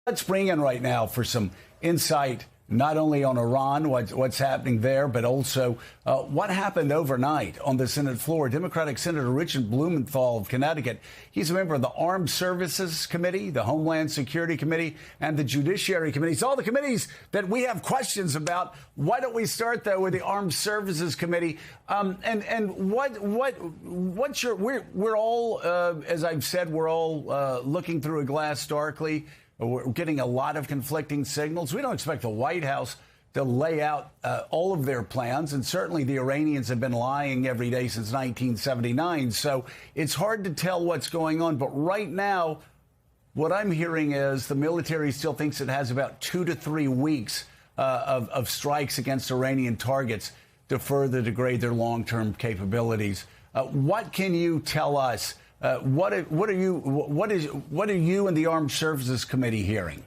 Let's bring in right now for some insight, not only on Iran, what's happening there, but also what happened overnight on the Senate floor. Democratic Senator Richard Blumenthal of Connecticut, he's a member of the Armed Services Committee, the Homeland Security Committee, and the Judiciary Committee. It's all the committees that we have questions about. Why don't we start, though, with the Armed Services Committee? And what's your, we're all, as I've said, we're all looking through a glass darkly. We're getting a lot of conflicting signals. We don't expect the White House to lay out all of their plans. And certainly the Iranians have been lying every day since 1979. So it's hard to tell what's going on. But right now, what I'm hearing is the military still thinks it has about 2 to 3 weeks of strikes against Iranian targets to further degrade their long-term capabilities. What can you tell us? What are you and the Armed Services Committee hearing?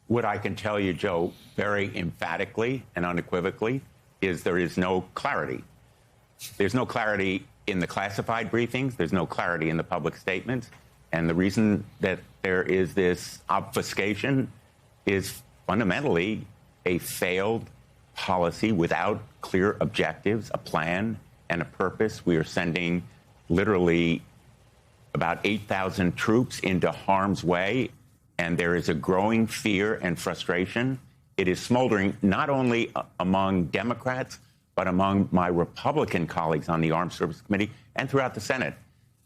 What I can tell you, Joe, very emphatically and unequivocally, is there is no clarity. There's no clarity in the classified briefings. There's no clarity in the public statements. And the reason that there is this obfuscation is fundamentally a failed policy without clear objectives, a plan, and a purpose. We are sending literally about 8,000 troops into harm's way, and there is a growing fear and frustration. It is smoldering not only among Democrats, but among my Republican colleagues on the Armed Services Committee and throughout the Senate,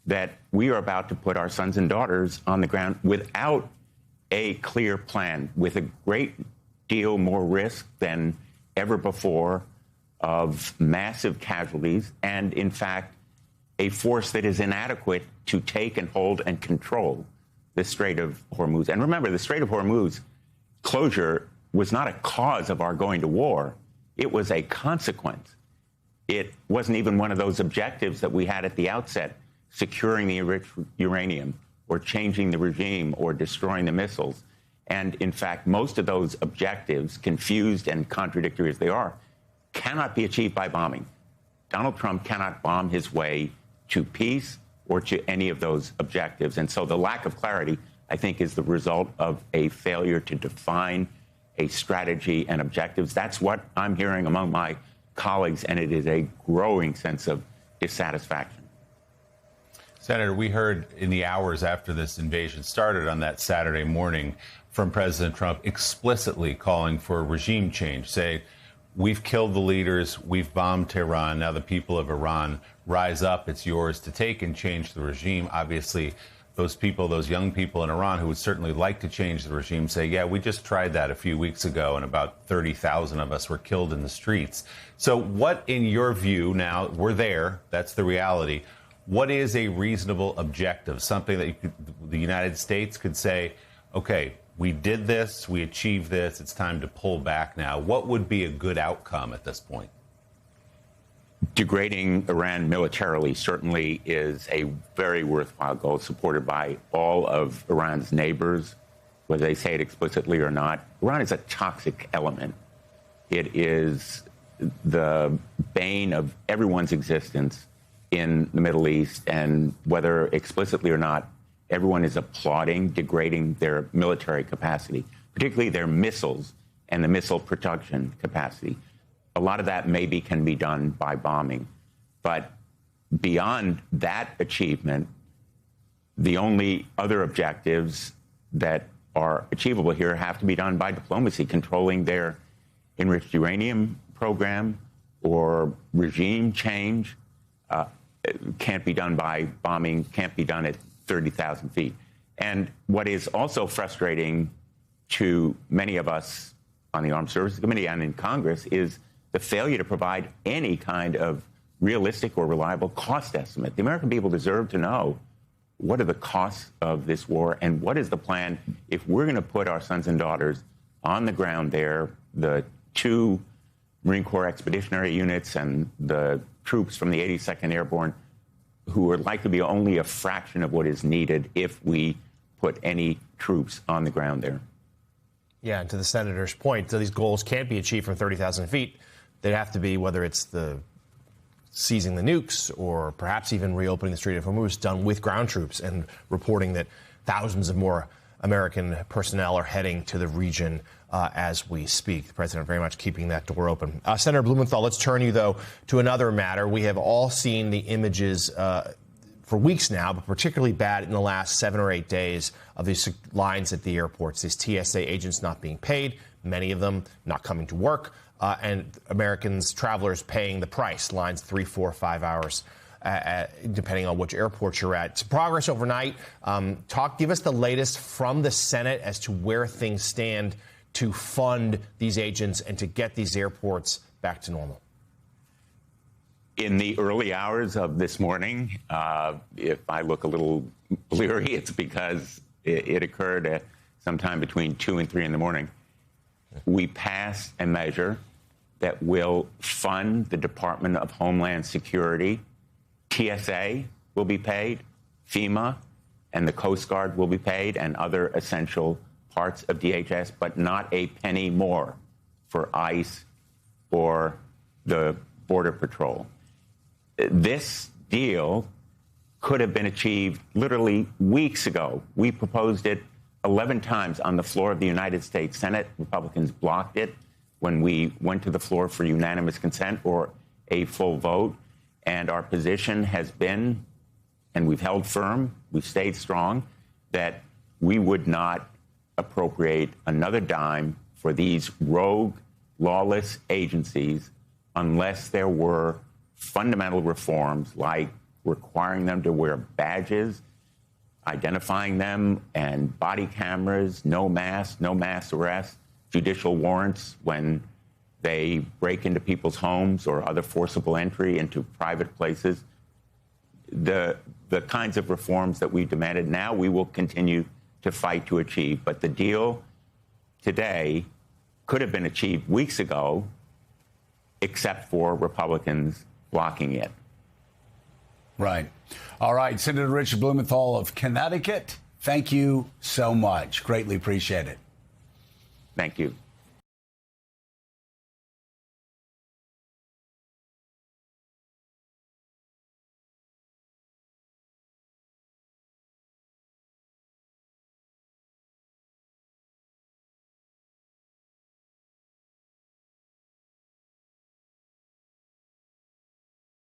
that we are about to put our sons and daughters on the ground without a clear plan, with a great deal more risk than ever before of massive casualties, and in fact, a force that is inadequate to take and hold and control the Strait of Hormuz. And remember, the Strait of Hormuz closure was not a cause of our going to war. It was a consequence. It wasn't even one of those objectives that we had at the outset, securing the enriched uranium or changing the regime or destroying the missiles. And in fact, most of those objectives, confused and contradictory as they are, cannot be achieved by bombing. Donald Trump cannot bomb his way to peace or to any of those objectives. And so the lack of clarity, I think, is the result of a failure to define a strategy and objectives. That's what I'm hearing among my colleagues, and it is a growing sense of dissatisfaction. Senator, we heard in the hours after this invasion started on that Saturday morning from President Trump explicitly calling for regime change, saying, we've killed the leaders, we've bombed Tehran, now the people of Iran rise up, it's yours to take and change the regime. Obviously, those people, those young people in Iran who would certainly like to change the regime say, yeah, we just tried that a few weeks ago and about 30,000 of us were killed in the streets. So what, in your view, now we're there, that's the reality, what is a reasonable objective, something that the United States could say, okay, we did this, we achieved this, it's time to pull back now? What would be a good outcome at this point? Degrading Iran militarily certainly is a very worthwhile goal, supported by all of Iran's neighbors, whether they say it explicitly or not. Iran is a toxic element. It is the bane of everyone's existence in the Middle East, and whether explicitly or not, everyone is applauding degrading their military capacity, particularly their missiles and the missile production capacity. A lot of that maybe can be done by bombing. But beyond that achievement, the only other objectives that are achievable here have to be done by diplomacy, controlling their enriched uranium program or regime change. Can't be done by bombing, can't be done at 30,000 feet. And what is also frustrating to many of us on the Armed Services Committee and in Congress is the failure to provide any kind of realistic or reliable cost estimate. The American people deserve to know, what are the costs of this war and what is the plan if we're going to put our sons and daughters on the ground there, the 2 Marine Corps Expeditionary Units and the troops from the 82nd Airborne, who are likely to be only a fraction of what is needed if we put any troops on the ground there. Yeah, and to the senator's point, these goals can't be achieved from 30,000 feet. They'd have to be, whether it's the seizing the nukes or perhaps even reopening the Strait of Hormuz, done with ground troops, and reporting that thousands of more American personnel are heading to the region as we speak. The president very much keeping that door open. Senator Blumenthal, let's turn you, though, to another matter. We have all seen the images for weeks now, but particularly bad in the last 7 or 8 days of these lines at the airports, these TSA agents not being paid, many of them not coming to work, and Americans, travelers paying the price, lines 3, 4, 5 hours. Depending on which airport you're at. It's progress overnight. Give us the latest from the Senate as to where things stand to fund these agents and to get these airports back to normal. In the early hours of this morning, if I look a little bleary, it's because it occurred sometime between 2 and 3 in the morning. We passed a measure that will fund the Department of Homeland Security. TSA will be paid, FEMA and the Coast Guard will be paid, and other essential parts of DHS, but not a penny more for ICE or the Border Patrol. This deal could have been achieved literally weeks ago. We proposed it 11 times on the floor of the United States Senate. Republicans blocked it when we went to the floor for unanimous consent or a full vote. And our position has been, and we've held firm, we've stayed strong, that we would not appropriate another dime for these rogue, lawless agencies unless there were fundamental reforms like requiring them to wear badges, identifying them, and body cameras, no mass arrest, judicial warrants when they break into people's homes or other forcible entry into private places. The kinds of reforms that we demanded, now we will continue to fight to achieve. But the deal today could have been achieved weeks ago, except for Republicans blocking it. Right. All right. Senator Richard Blumenthal of Connecticut, thank you so much. Greatly appreciate it. Thank you.